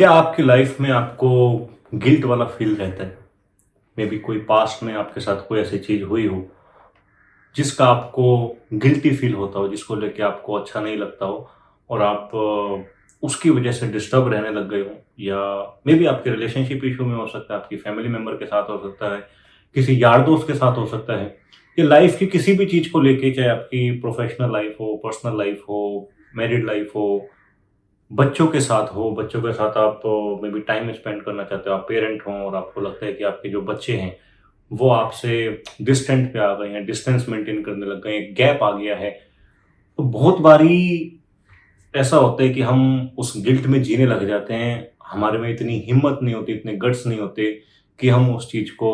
क्या आपकी लाइफ में आपको गिल्ट वाला फील रहता है? मे बी कोई पास्ट में आपके साथ कोई ऐसी चीज़ हुई हो, जिसका आपको गिल्टी फील होता हो, जिसको लेके आपको अच्छा नहीं लगता हो और आप उसकी वजह से डिस्टर्ब रहने लग गए हो, या मे बी आपके रिलेशनशिप इशू में हो सकता है, आपकी फैमिली मेंबर के साथ हो सकता है, किसी यार दोस्त के साथ हो सकता है, या लाइफ की किसी भी चीज़ को लेके, चाहे आपकी प्रोफेशनल लाइफ हो, पर्सनल लाइफ हो, मैरिड लाइफ हो, बच्चों के साथ हो, बच्चों के साथ आप मे बी टाइम स्पेंड करना चाहते हो, आप पेरेंट हो और आपको लगता है कि आपके जो बच्चे हैं, वो आपसे डिस्टेंट पे आ गए हैं, डिस्टेंस मेंटेन करने लग गए हैं, एक गैप आ गया है। तो बहुत बारी ऐसा होता है कि हम उस गिल्ट में जीने लग जाते हैं, हमारे में इतनी हिम्मत नहीं होती, इतने गट्स नहीं होते कि हम उस चीज़ को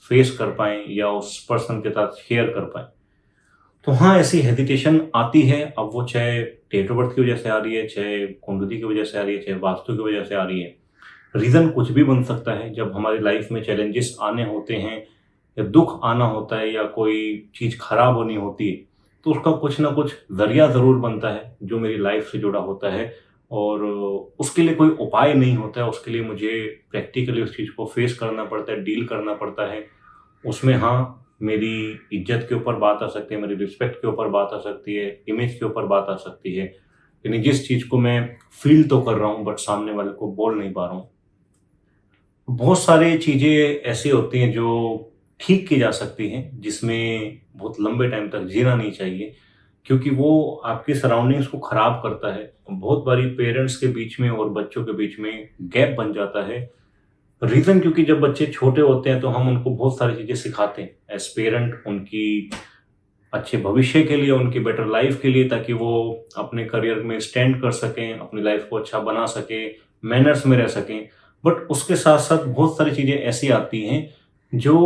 फेस कर पाएँ या उस पर्सन के साथ शेयर कर पाएँ। तो हाँ, ऐसी हेजिटेशन आती है, अब वो चाहे डेट ऑफ बर्थ की वजह से आ रही है, चाहे कुंडली की वजह से आ रही है, चाहे वास्तु की वजह से आ रही है। रीज़न कुछ भी बन सकता है, जब हमारी लाइफ में चैलेंजेस आने होते हैं या दुःख आना होता है या कोई चीज़ खराब होनी होती है, तो उसका कुछ ना कुछ ज़रिया ज़रूर बनता है, जो मेरी लाइफ से जुड़ा होता है और उसके लिए कोई उपाय नहीं होता है, उसके लिए मुझे प्रैक्टिकली उस चीज़ को फेस करना पड़ता है, डील करना पड़ता है। उसमें हाँ, मेरी इज़्ज़त के ऊपर बात आ सकती है, मेरी रिस्पेक्ट के ऊपर बात आ सकती है, इमेज के ऊपर बात आ सकती है। यानी जिस चीज़ को मैं फ़ील तो कर रहा हूँ बट सामने वाले को बोल नहीं पा रहा हूँ। बहुत सारी चीज़ें ऐसी होती हैं जो ठीक की जा सकती हैं, जिसमें बहुत लंबे टाइम तक जीना नहीं चाहिए, क्योंकि वो आपकी सराउंडिंग्स को खराब करता है। बहुत बारी पेरेंट्स के बीच में और बच्चों के बीच में गैप बन जाता है। रीज़न क्योंकि जब बच्चे छोटे होते हैं तो हम उनको बहुत सारी चीज़ें सिखाते हैं एज़ पेरेंट, उनकी अच्छे भविष्य के लिए, उनकी बेटर लाइफ़ के लिए, ताकि वो अपने करियर में स्टैंड कर सकें, अपनी लाइफ़ को अच्छा बना सकें, मैनर्स में रह सकें। बट उसके साथ-साथ बहुत सारी चीज़ें ऐसी आती हैं, जो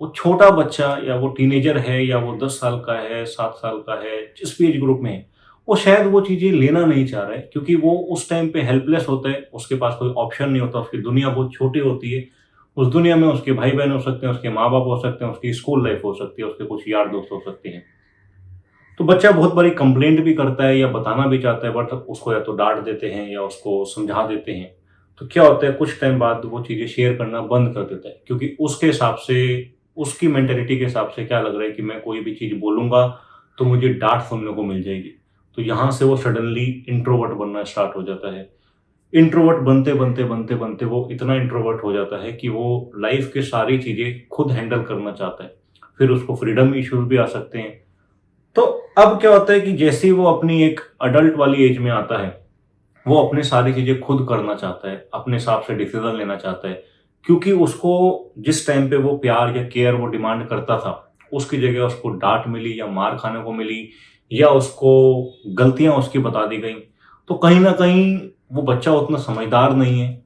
वो छोटा बच्चा या वो टीनेजर है या वो 10 साल का है, 7 साल का है, जिस भी एज ग्रुप में है, वो शायद वो चीज़ें लेना नहीं चाह रहा है, क्योंकि वो उस टाइम पे हेल्पलेस होता है, उसके पास कोई ऑप्शन नहीं होता, उसकी दुनिया बहुत छोटी होती है। उस दुनिया में उसके भाई-बहन हो सकते हैं, उसके माँ-बाप हो सकते हैं, उसकी स्कूल लाइफ़ हो सकती है, उसके कुछ यार दोस्त हो सकते हैं। तो बच्चा बहुत बारी कंप्लेंट भी करता है या बताना भी चाहता है, बट उसको या तो डाँट देते हैं या उसको समझा देते हैं। तो क्या होता है, कुछ टाइम बाद वो चीज़ें शेयर करना बंद कर देता है, क्योंकि उसके हिसाब से, उसकी मेंटालिटी के हिसाब से क्या लग रहा है कि मैं कोई भी चीज़ बोलूँगा तो मुझे डाँट सुनने को मिल जाएगी। तो यहाँ से वो सडनली इंट्रोवर्ट बनना स्टार्ट हो जाता है। इंट्रोवर्ट बनते-बनते वो इतना इंट्रोवर्ट हो जाता है कि वो लाइफ़ की सारी चीज़ें खुद हैंडल करना चाहता है। फिर उसको फ्रीडम इश्यूज़ भी आ सकते हैं। तो अब क्या होता है कि जैसे ही वो अपनी एक अडल्ट वाली एज में आता है, वो अपनी सारी चीज़ें खुद करना चाहता है, अपने हिसाब से डिसीज़न लेना चाहता है। क्योंकि उसको जिस टाइम पे वो प्यार या केयर वो डिमांड करता था, उसकी जगह उसको डाँट मिली या मार खाने को मिली या उसको गलतियाँ उसकी बता दी गईं। तो कहीं न कहीं वो बच्चा उतना समझदार नहीं है,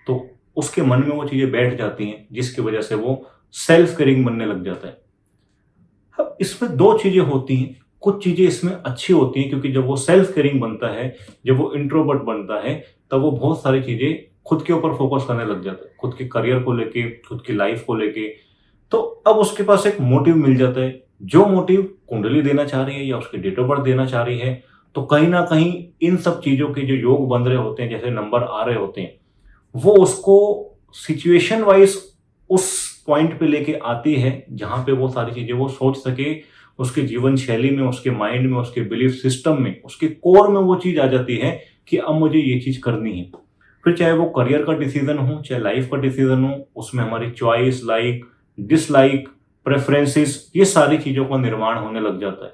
तो उसके मन में वो चीज़ें बैठ जाती हैं, जिसकी वजह से वो सेल्फ केयरिंग बनने लग जाता है। अब इसमें 2 चीज़ें होती हैं। कुछ चीज़ें इसमें अच्छी होती हैं, क्योंकि जब वो सेल्फ केयरिंग बनता है, जब वो इंट्रोवर्ट बनता है, तब वो बहुत सारी चीज़ें खुद के ऊपर फ़ोकस करने लग जाता है। खुद के करियर को लेके, खुद की लाइफ़ को लेके। तो अब उसके पास एक मोटिव मिल जाता है। जो मोटिव कुंडली देना चाह रही है या उसकी डेट ऑफ बर्थ देना चाह रही है, तो कहीं न कहीं इन सब चीज़ों के जो योग बन रहे होते हैं, जैसे नंबर आ रहे होते हैं, वो उसको सिचुएशन वाइज़ उस पॉइंट पे लेके आती है, जहाँ पे वो सारी चीज़ें वो सोच सके, उसके जीवन शैली में, उसके माइंड में, उसके बिलीफ सिस्टम में, उसके कोर में वो चीज़ आ जाती है कि अब मुझे ये चीज़ करनी है। फिर चाहे वो करियर का डिसीज़न हो, चाहे लाइफ़ का डिसीज़न हो, उसमें हमारी चॉइस, लाइक, डिसलाइक, प्रेफ़रेंसेस, ये सारी चीज़ों का निर्माण होने लग जाता है।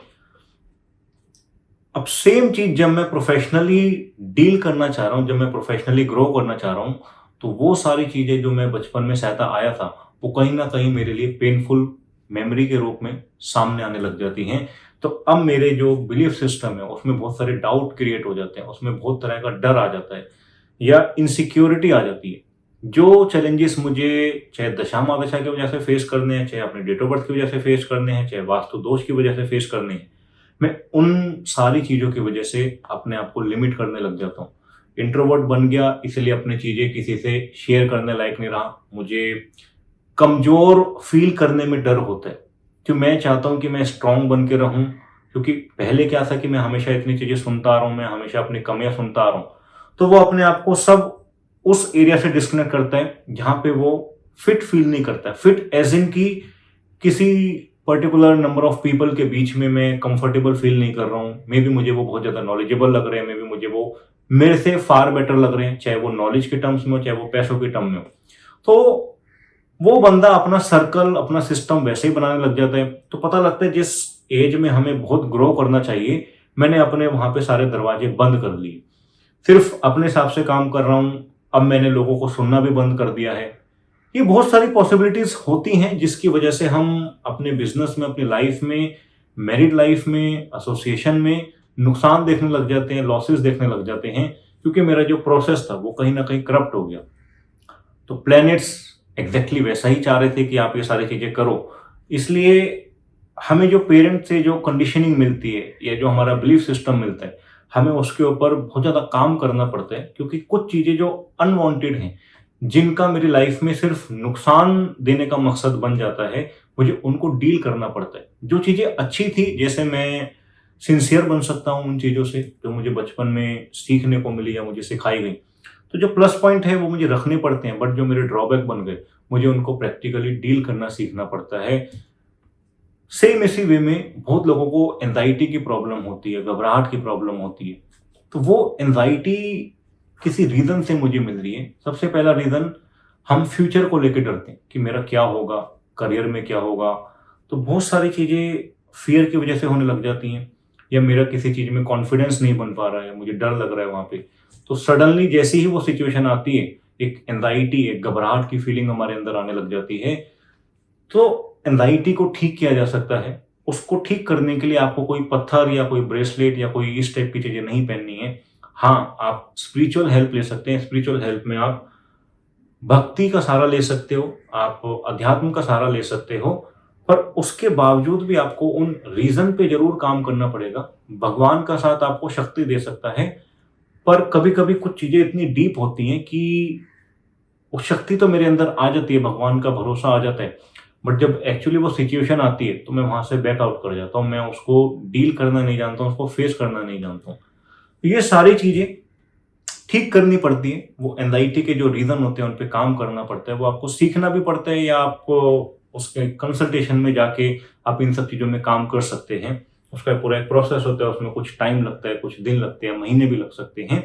अब सेम चीज़ जब मैं प्रोफ़ेशनली डील करना चाह रहा हूँ, जब मैं प्रोफ़ेशनली ग्रो करना चाह रहा हूँ, तो वो सारी चीज़ें जो मैं बचपन में सहता आया था, वो कहीं न कहीं मेरे लिए पेनफुल मेमोरी के रूप में सामने आने लग जाती हैं। तो अब मेरे जो बिलीफ सिस्टम है, उसमें बहुत सारे डाउट क्रिएट हो जाते हैं, उसमें बहुत तरह का डर आ जाता है या इनसिक्योरिटी आ जाती है। जो चैलेंजेस मुझे चाहे दशा-महादशा की वजह से फेस करने हैं, चाहे अपने डेट ऑफ बर्थ की वजह से फेस करने हैं, चाहे वास्तु दोष की वजह से फेस करने हैं, मैं उन सारी चीज़ों की वजह से अपने आप को लिमिट करने लग जाता हूँ। इंट्रोवर्ट बन गया, इसलिए अपनी चीज़ें किसी से शेयर करने लायक नहीं रहा। मुझे कमज़ोर फ़ील करने में डर होता है, कि मैं चाहता हूँ कि मैं स्ट्रॉन्ग बन के रहूँ, क्योंकि पहले क्या था कि मैं हमेशा इतनी चीज़ें सुनता आ रहा हूँ, मैं हमेशा अपनी कमियाँ सुनता आ रहा हूँ। तो वो अपने आप को सब उस एरिया से डिस्कनेक्ट करता है जहां पे वो फिट फील नहीं करता। फिट एज इन की किसी पर्टिकुलर नंबर ऑफ पीपल के बीच में मैं कंफर्टेबल फील नहीं कर रहा हूँ। मे बी मुझे वो बहुत ज्यादा नॉलेजेबल लग रहे हैं, मे बी मुझे वो मेरे से फार बेटर लग रहे हैं, चाहे वो नॉलेज के टर्म्स में हो चाहे वो पैसों के टर्म में हो। तो वो बंदा अपना सर्कल अपना सिस्टम वैसे ही बनाने लग जाता है। तो पता लगता है जिस एज में हमें बहुत ग्रो करना चाहिए, मैंने अपने वहां पे सारे दरवाजे बंद कर लिए, सिर्फ अपने हिसाब से काम कर रहा हूं। अब मैंने लोगों को सुनना भी बंद कर दिया है। ये बहुत सारी पॉसिबिलिटीज होती हैं जिसकी वजह से हम अपने बिजनेस में, अपनी लाइफ में, मैरिड लाइफ में, एसोसिएशन में नुकसान देखने लग जाते हैं, लॉसेस देखने लग जाते हैं, क्योंकि मेरा जो प्रोसेस था वो कहीं ना कहीं करप्ट हो गया। तो प्लैनेट्स एग्जैक्टली वैसा ही चाह रहे थे कि आप ये सारी चीजें करो। इसलिए हमें जो पेरेंट से जो कंडीशनिंग मिलती है या जो हमारा बिलीफ सिस्टम मिलता है, हमें उसके ऊपर बहुत ज्यादा काम करना पड़ता है, क्योंकि कुछ चीजें जो अनवांटेड हैं, जिनका मेरी लाइफ में सिर्फ नुकसान देने का मकसद बन जाता है, मुझे उनको डील करना पड़ता है। जो चीजें अच्छी थी, जैसे मैं सिंसियर बन सकता हूँ उन चीजों से जो मुझे बचपन में सीखने को मिली या मुझे सिखाई गई, तो जो प्लस पॉइंट है वो मुझे रखने पड़ते हैं। बट जो मेरे ड्रॉबैक बन गए, मुझे उनको प्रैक्टिकली डील करना सीखना पड़ता है। सेम इसी वे में बहुत लोगों को एंजाइटी की प्रॉब्लम होती है, घबराहट की प्रॉब्लम होती है। तो वो एंजाइटी किसी रीजन से मुझे मिल रही है। सबसे पहला रीजन, हम फ्यूचर को लेकर डरते हैं कि मेरा क्या होगा, करियर में क्या होगा। तो बहुत सारी चीजें फियर की वजह से होने लग जाती हैं, या मेरा किसी चीज में कॉन्फिडेंस नहीं बन पा रहा है, मुझे डर लग रहा है वहां पे। तो सडनली जैसे ही वो सिचुएशन आती है, एक एंजाइटी, एक घबराहट की फीलिंग हमारे अंदर आने लग जाती है। तो एंजाइटी को ठीक किया जा सकता है। उसको ठीक करने के लिए आपको कोई पत्थर या कोई ब्रेसलेट या कोई इस टाइप की चीजें नहीं पहननी है। हाँ, आप स्पिरिचुअल हेल्प ले सकते हैं। स्पिरिचुअल हेल्प में आप भक्ति का सहारा ले सकते हो, आप अध्यात्म का सहारा ले सकते हो, पर उसके बावजूद भी आपको उन रीजन पे जरूर काम करना पड़ेगा। भगवान का साथ आपको शक्ति दे सकता है, पर कभी कभी कुछ चीजें इतनी डीप होती हैं कि वो शक्ति तो मेरे अंदर आ जाती है, भगवान का भरोसा आ जाता है, बट जब एक्चुअली वो सिचुएशन आती है तो मैं वहां से बैक आउट कर जाता हूँ। मैं उसको डील करना नहीं जानता हूँ, उसको फेस करना नहीं जानता हूँ। तो ये सारी चीजें ठीक करनी पड़ती है। वो एंजाइटी के जो रीजन होते हैं उन पे काम करना पड़ता है, वो आपको सीखना भी पड़ता है, या आपको उसके कंसल्टेशन में जाके आप इन सब चीजों में काम कर सकते हैं। उसका पूरा एक प्रोसेस होता है, उसमें कुछ टाइम लगता है, कुछ दिन लगते हैं, महीने भी लग सकते हैं,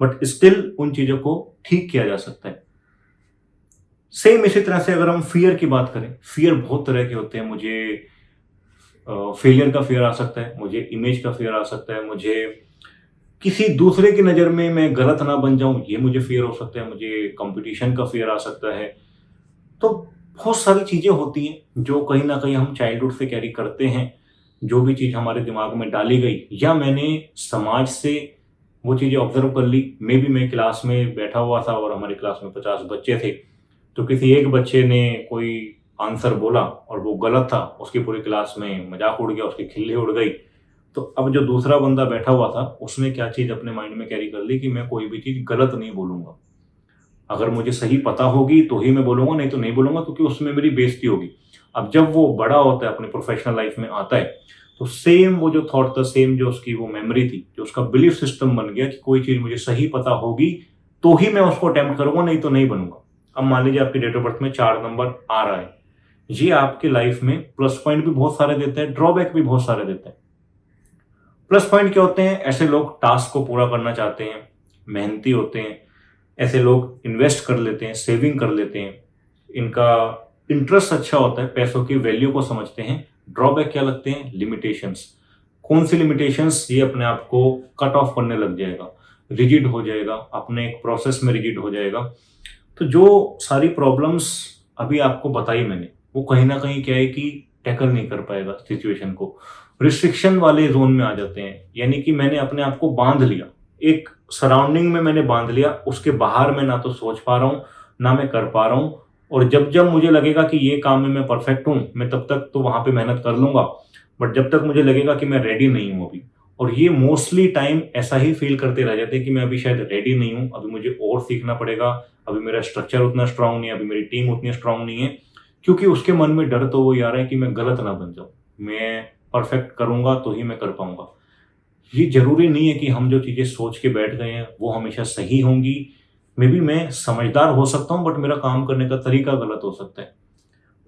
बट स्टिल उन चीजों को ठीक किया जा सकता है। सेम इसी तरह से अगर हम फियर की बात करें, फियर बहुत तरह के होते हैं। मुझे फेलियर का फियर आ सकता है, मुझे इमेज का फियर आ सकता है, मुझे किसी दूसरे की नज़र में मैं गलत ना बन जाऊं, ये मुझे फियर हो सकता है, मुझे कंपटीशन का फियर आ सकता है। तो बहुत सारी चीज़ें होती हैं जो कहीं ना कहीं हम चाइल्डहुड से कैरी करते हैं। जो भी चीज़ हमारे दिमाग में डाली गई, या मैंने समाज से वो चीज़ें ऑब्जर्व कर ली। मे बी मैं क्लास में बैठा हुआ था और हमारी क्लास में 50 बच्चे थे, तो किसी एक बच्चे ने कोई आंसर बोला और वो गलत था, उसकी पूरी क्लास में मजाक उड़ गया, उसकी खिल्ली उड़ गई। तो अब जो दूसरा बंदा बैठा हुआ था, उसने क्या चीज अपने माइंड में कैरी कर ली कि मैं कोई भी चीज गलत नहीं बोलूंगा, अगर मुझे सही पता होगी तो ही मैं बोलूंगा, नहीं तो नहीं बोलूंगा, क्योंकि उसमें मेरी बेइज्जती होगी। अब जब वो बड़ा होता है, अपने प्रोफेशनल लाइफ में आता है, तो सेम वो जो थॉट था, सेम जो उसकी वो मेमोरी थी, जो उसका बिलीफ सिस्टम बन गया कि कोई चीज मुझे सही पता होगी तो ही मैं उसको अटेम्प्ट करूंगा, नहीं तो नहीं बनूंगा। अब मान लीजिए आपकी डेट ऑफ बर्थ में 4 नंबर आ रहा है, ये आपके लाइफ में प्लस पॉइंट भी बहुत सारे देता है, ड्रॉबैक भी बहुत सारे देता है। प्लस पॉइंट क्या होते हैं? ऐसे लोग टास्क को पूरा करना चाहते हैं, मेहनती होते हैं, ऐसे लोग इन्वेस्ट कर लेते हैं, सेविंग कर लेते हैं, इनका इंटरेस्ट अच्छा होता है, पैसों की वैल्यू को समझते हैं। ड्रॉबैक क्या लगते हैं? लिमिटेशंस। कौन सी लिमिटेशंस? ये अपने आप को कट ऑफ करने लग जाएगा, रिजिड हो जाएगा, अपने एक प्रोसेस में रिजिड हो जाएगा। तो जो सारी प्रॉब्लम्स अभी आपको बताई मैंने, वो कहीं ना कहीं क्या है कि टैकल नहीं कर पाएगा सिचुएशन को, रिस्ट्रिक्शन वाले जोन में आ जाते हैं। यानी कि मैंने अपने आप को बांध लिया, एक सराउंडिंग में मैंने बांध लिया, उसके बाहर मैं ना तो सोच पा रहा हूँ ना मैं कर पा रहा हूँ। और जब जब मुझे लगेगा कि ये काम में मैं परफेक्ट हूँ, मैं तब तक तो वहां पे मेहनत कर लूंगा, बट जब तक मुझे लगेगा कि मैं रेडी नहीं हूँ अभी, और ये मोस्टली टाइम ऐसा ही फील करते रह जाते हैं कि मैं अभी शायद रेडी नहीं हूँ, अभी मुझे और सीखना पड़ेगा, अभी मेरा स्ट्रक्चर उतना स्ट्रांग नहीं है, अभी मेरी टीम उतनी स्ट्रांग नहीं है। क्योंकि उसके मन में डर तो वही आ रहा है कि मैं गलत ना बन जाऊं, मैं परफेक्ट करूंगा तो ही मैं कर पाऊंगा। ये जरूरी नहीं है कि हम जो चीजें सोच के बैठ गए हैं वो हमेशा सही होंगी, मे बी मैं समझदार हो सकता हूँ बट मेरा काम करने का तरीका गलत हो सकता है।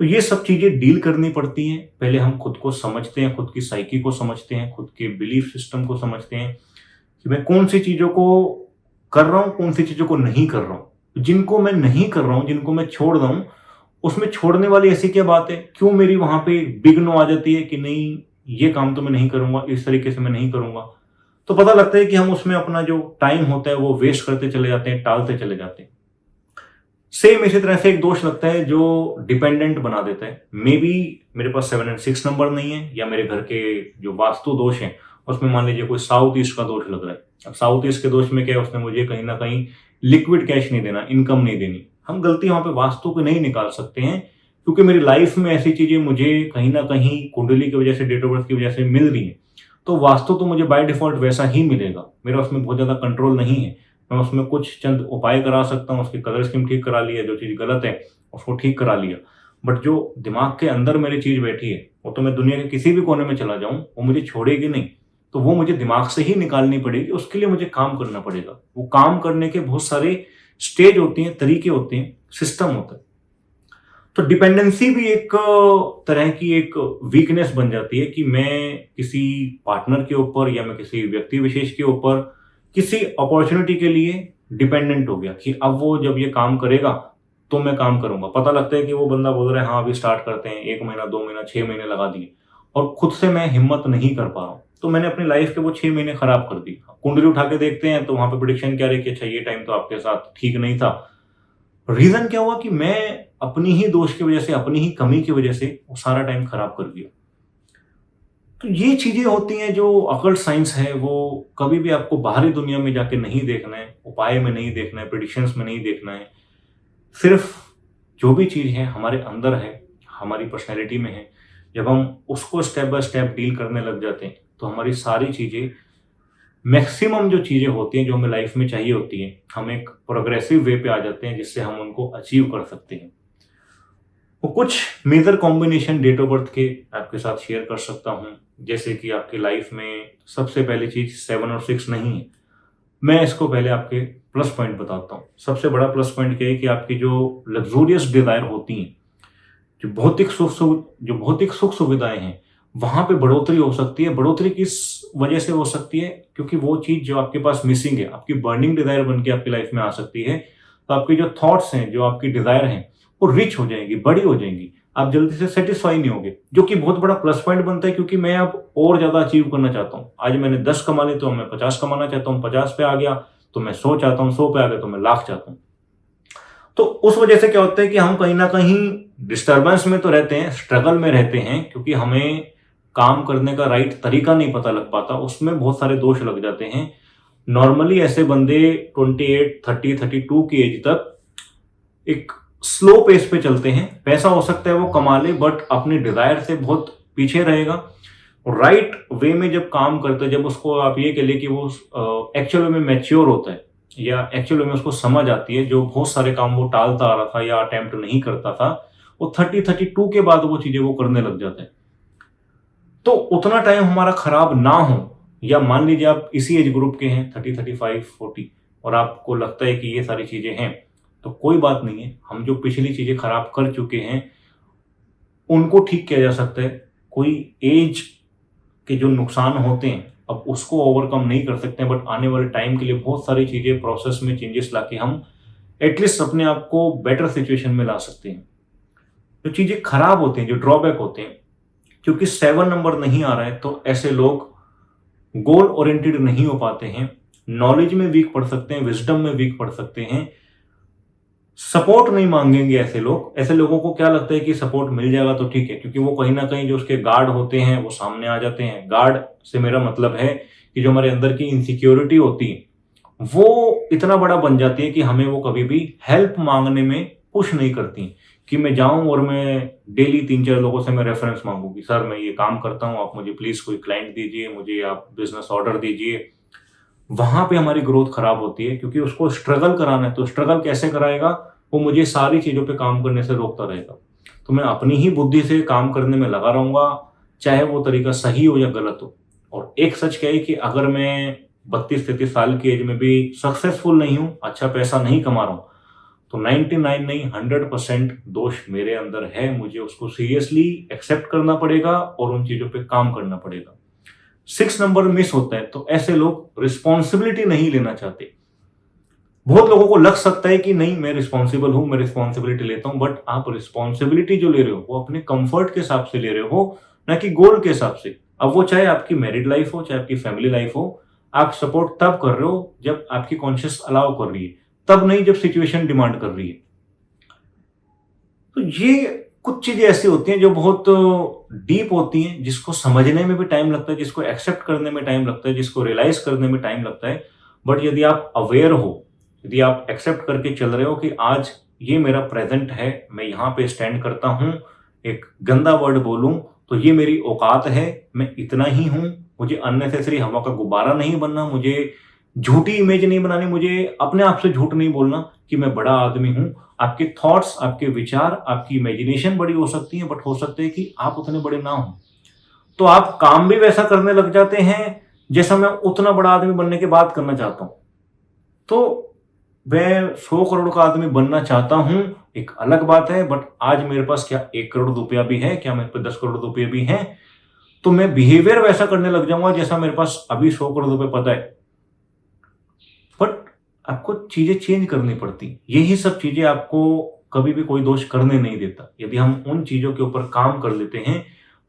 तो ये सब चीजें डील करनी पड़ती हैं। पहले हम खुद को समझते हैं, खुद की साइकी को समझते हैं, खुद के बिलीफ सिस्टम को समझते हैं कि मैं कौन सी चीजों को कर रहा हूँ, कौन सी चीजों को नहीं कर रहा हूँ। जिनको मैं नहीं कर रहा हूँ, जिनको मैं छोड़ रहा हूँ, उसमें छोड़ने वाली ऐसी क्या बात है? क्यों मेरी वहां पे बिग नो आ जाती है कि नहीं, ये काम तो मैं नहीं करूंगा, इस तरीके से मैं नहीं करूंगा। तो पता लगता है कि हम उसमें अपना जो टाइम होता है वो वेस्ट करते चले जाते हैं, टालते चले जाते हैं। सेम इसी तरह से एक दोष लगता है जो डिपेंडेंट बना देता है। मे बी मेरे पास 7 और 6 नंबर नहीं है, या मेरे घर के जो वास्तु दोष हैं उसमें मान लीजिए कोई साउथ ईस्ट का दोष लग रहा है। अब साउथ ईस्ट के दोष में क्या है, उसने मुझे कहीं ना कहीं लिक्विड कैश नहीं देना, इनकम नहीं देनी। हम गलती वहां पे वास्तु को नहीं निकाल सकते हैं, क्योंकि मेरी लाइफ में ऐसी चीजें मुझे कहीं ना कहीं कुंडली की वजह से, डेट ऑफ बर्थ की वजह से मिल रही है। तो वास्तु तो मुझे बाय डिफॉल्ट वैसा ही मिलेगा, मेरा उसमें बहुत ज्यादा कंट्रोल नहीं है। मैं उसमें कुछ चंद उपाय करा सकता हूँ, उसकी कलर स्कीम ठीक करा लिया, जो चीज़ गलत है उसको ठीक करा लिया। बट जो दिमाग के अंदर मेरी चीज़ बैठी है वो तो मैं दुनिया के किसी भी कोने में चला जाऊं वो मुझे छोड़ेगी नहीं। तो वो मुझे दिमाग से ही निकालनी पड़ेगी, उसके लिए मुझे काम करना पड़ेगा। वो काम करने के बहुत सारे स्टेज होते हैं, तरीके होते हैं, सिस्टम होता है। तो डिपेंडेंसी भी एक तरह की एक वीकनेस बन जाती है कि मैं किसी पार्टनर के ऊपर या मैं किसी व्यक्ति विशेष के ऊपर किसी अपॉर्चुनिटी के लिए डिपेंडेंट हो गया कि अब वो जब ये काम करेगा तो मैं काम करूंगा। पता लगता है कि वो बंदा बोल रहा है हाँ अभी स्टार्ट करते हैं, 1 महीना 2 महीना 6 महीने लगा दिए, और खुद से मैं हिम्मत नहीं कर पा रहा हूँ। तो मैंने अपनी लाइफ के वो 6 महीने खराब कर दी। कुंडली उठा के देखते हैं तो वहां पे प्रिडिक्शन क्या रही कि अच्छा ये टाइम तो आपके साथ ठीक नहीं था। रीजन क्या हुआ कि मैं अपनी ही दोष की वजह से, अपनी ही कमी की वजह से वो सारा टाइम खराब कर दिया। तो ये चीजें होती हैं जो अकल्ट साइंस है, वो कभी भी आपको बाहरी दुनिया में जाके नहीं देखना है, उपाय में नहीं देखना है, प्रेडिक्शंस में नहीं देखना है। सिर्फ जो भी चीज है हमारे अंदर है, हमारी पर्सनैलिटी में है, जब हम उसको स्टेप बाय स्टेप डील करने लग जाते हैं तो हमारी सारी चीजें, मैक्सिमम जो चीजें होती हैं जो हमें लाइफ में चाहिए होती हैं, हम एक प्रोग्रेसिव वे पे आ जाते हैं जिससे हम उनको अचीव कर सकते हैं। वो कुछ major combination date of birth के आपके साथ शेयर कर सकता हूँ। जैसे कि आपकी लाइफ में सबसे पहली चीज 7 और 6 नहीं है। मैं इसको पहले आपके प्लस पॉइंट बताता हूँ। सबसे बड़ा प्लस पॉइंट क्या है कि आपकी जो लग्जूरियस डिजायर होती हैं, जो भौतिक सुख सुविधाएं हैं, वहां पे बढ़ोतरी हो सकती है। बढ़ोतरी किस वजह से हो सकती है? क्योंकि वो चीज जो आपके पास मिसिंग है, आपकी बर्निंग डिजायर बन के आपकी लाइफ में आ सकती है। तो आपकी जो थॉट्स हैं, जो आपकी डिजायर हैं, वो रिच हो जाएंगी, बड़ी हो जाएंगी। आप जल्दी से सेटिस्फाई नहीं होगे, जो कि बहुत बड़ा प्लस पॉइंट बनता है, क्योंकि मैं अब और ज्यादा अचीव करना चाहता हूँ। आज मैंने 10 कमा ली तो मैं 50 कमाना चाहता हूँ, 50 पे आ गया तो मैं 100 चाहता हूँ, 100 पे आ गया तो मैं लाख चाहता हूँ। तो उस वजह से क्या होता है कि हम कहीं ना कहीं डिस्टर्बेंस में तो रहते हैं, स्ट्रगल में रहते हैं, क्योंकि हमें काम करने का राइट तरीका नहीं पता लग पाता, उसमें बहुत सारे दोष लग जाते हैं। नॉर्मली ऐसे बंदे 28, 30, 32 की एज तक एक स्लो पेस पे चलते हैं। पैसा हो सकता है वो कमा ले, बट अपनी डिजायर से बहुत पीछे रहेगा। राइट वे में जब काम करते हैं, जब उसको आप ये कह लिए कि वो एक्चुअल में मैच्योर होता है, या एक्चुअल में उसको समझ आती है, जो बहुत सारे काम वो टालता आ रहा था या अटेम्प्ट नहीं करता था, वो 32 के बाद वो चीजें वो करने लग जाते हैं। तो उतना टाइम हमारा खराब ना हो, या मान लीजिए आप इसी एज ग्रुप के हैं 30, 35, 40, और आपको लगता है कि ये सारी चीजें हैं, तो कोई बात नहीं है। हम जो पिछली चीजें खराब कर चुके हैं उनको ठीक किया जा सकता है। कोई एज के जो नुकसान होते हैं अब उसको ओवरकम नहीं कर सकते हैं, बट आने वाले टाइम के लिए बहुत सारी चीजें, प्रोसेस में चेंजेस लाके हम एटलीस्ट अपने आप को बेटर सिचुएशन में ला सकते हैं। जो चीजें खराब होती हैं, जो ड्रॉबैक होते हैं, क्योंकि 7 नंबर नहीं आ रहा है तो ऐसे लोग गोल ओरिएंटेड नहीं हो पाते हैं, नॉलेज में वीक पड़ सकते हैं, विजडम में वीक पड़ सकते हैं, सपोर्ट नहीं मांगेंगे ऐसे लोग। ऐसे लोगों को क्या लगता है कि सपोर्ट मिल जाएगा तो ठीक है, क्योंकि वो कहीं ना कहीं जो उसके गार्ड होते हैं वो सामने आ जाते हैं। गार्ड से मेरा मतलब है कि जो हमारे अंदर की इनसिक्योरिटी होती है वो इतना बड़ा बन जाती है कि हमें वो कभी भी हेल्प मांगने में पुश नहीं करती कि मैं जाऊं और मैं डेली 3-4 लोगों से मैं रेफरेंस मांगूंगी, सर मैं ये काम करता हूं, आप मुझे प्लीज कोई क्लाइंट दीजिए, मुझे आप बिजनेस ऑर्डर दीजिए। वहां पे हमारी ग्रोथ खराब होती है, क्योंकि उसको स्ट्रगल कराना है। तो स्ट्रगल कैसे कराएगा? वो मुझे सारी चीजों पे काम करने से रोकता रहेगा। तो मैं अपनी ही बुद्धि से काम करने में लगा रहूंगा, चाहे वो तरीका सही हो या गलत हो। और एक सच क्या है कि अगर मैं 32-33 साल की एज में भी सक्सेसफुल नहीं हूं, अच्छा पैसा नहीं कमा रहा हूं, तो 99 नहीं 100% दोष मेरे अंदर है। मुझे उसको सीरियसली एक्सेप्ट करना पड़ेगा और उन चीजों पे काम करना पड़ेगा। 6 नंबर मिस होता है, तो ऐसे लोग रिस्पॉन्सिबिलिटी नहीं लेना चाहते। बहुत लोगों को लग सकता है कि नहीं मैं रिस्पॉन्सिबल हूं, मैं रिस्पॉन्सिबिलिटी लेता हूं, बट आप रिस्पॉन्सिबिलिटी जो ले रहे हो वो अपने कंफर्ट के हिसाब से ले रहे हो, ना कि गोल के हिसाब से। अब वो चाहे आपकी मैरिड लाइफ हो, चाहे आपकी फैमिली लाइफ हो, आप सपोर्ट तब कर रहे हो जब आपकी कॉन्शियस अलाउ कर रही है, तब नहीं जब सिचुएशन डिमांड कर रही है। तो ये कुछ चीजें ऐसी होती हैं जो बहुत डीप होती हैं, जिसको समझने में भी टाइम लगता है, जिसको एक्सेप्ट करने में टाइम लगता है, जिसको रियलाइज करने में टाइम लगता है। बट यदि आप अवेयर हो, यदि आप एक्सेप्ट करके चल रहे हो कि आज ये मेरा प्रेजेंट है, मैं यहाँ पे स्टैंड करता हूँ, एक गंदा वर्ड बोलूं तो ये मेरी औकात है, मैं इतना ही हूं, मुझे अननेसेसरी हवा का गुब्बारा नहीं बनना, मुझे झूठी इमेज नहीं बनानी, मुझे अपने आप से झूठ नहीं बोलना कि मैं बड़ा आदमी हूं। आपके थॉट्स, आपके विचार, आपकी इमेजिनेशन बड़ी हो सकती है, बट हो सकते हैं कि आप उतने बड़े ना हो। तो आप काम भी वैसा करने लग जाते हैं जैसा मैं उतना बड़ा आदमी बनने के बाद करना चाहता हूं। तो मैं 100 करोड़ का आदमी बनना चाहता हूं, एक अलग बात है, बट आज मेरे पास क्या 1 करोड़ रुपया भी है, क्या मेरे पास 10 करोड़ रुपये भी हैं, तो मैं बिहेवियर वैसा करने लग जाऊंगा जैसा मेरे पास अभी 100 करोड़ रुपए पता है। बट आपको चीजें चेंज करनी पड़ती, यही सब चीजें आपको कभी भी कोई दोष करने नहीं देता। यदि हम उन चीजों के ऊपर काम कर लेते हैं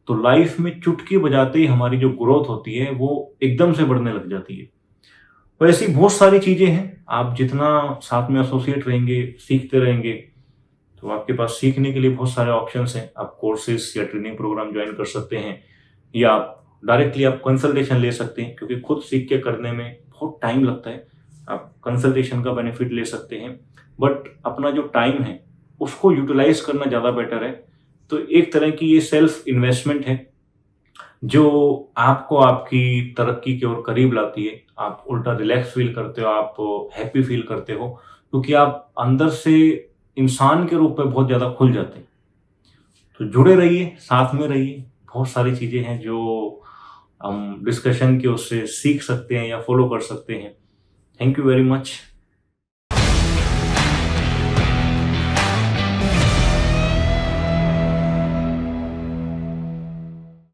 तो लाइफ में चुटकी बजाते ही हमारी जो ग्रोथ होती है वो एकदम से बढ़ने लग जाती है। तो ऐसी बहुत सारी चीजें हैं, आप जितना साथ में एसोसिएट रहेंगे, सीखते रहेंगे, तो आपके पास सीखने के लिए बहुत सारे ऑप्शंस हैं। आप कोर्सेज या ट्रेनिंग प्रोग्राम ज्वाइन कर सकते हैं, या डायरेक्टली आप कंसल्टेशन ले सकते हैं, क्योंकि खुद सीख के करने में बहुत टाइम लगता है। आप कंसल्टेशन का बेनिफिट ले सकते हैं, बट अपना जो टाइम है उसको यूटिलाइज करना ज़्यादा बेटर है। तो एक तरह की ये सेल्फ इन्वेस्टमेंट है जो आपको आपकी तरक्की की ओर करीब लाती है। आप उल्टा रिलैक्स फील करते हो, आप हैप्पी फील करते हो, क्योंकि आप अंदर से इंसान के रूप में बहुत ज़्यादा खुल जाते हैं। तो जुड़े रहिए, साथ में रहिए, बहुत सारी चीज़ें हैं जो हम डिस्कशन के उससे सीख सकते हैं या फॉलो कर सकते हैं। Thank you very much.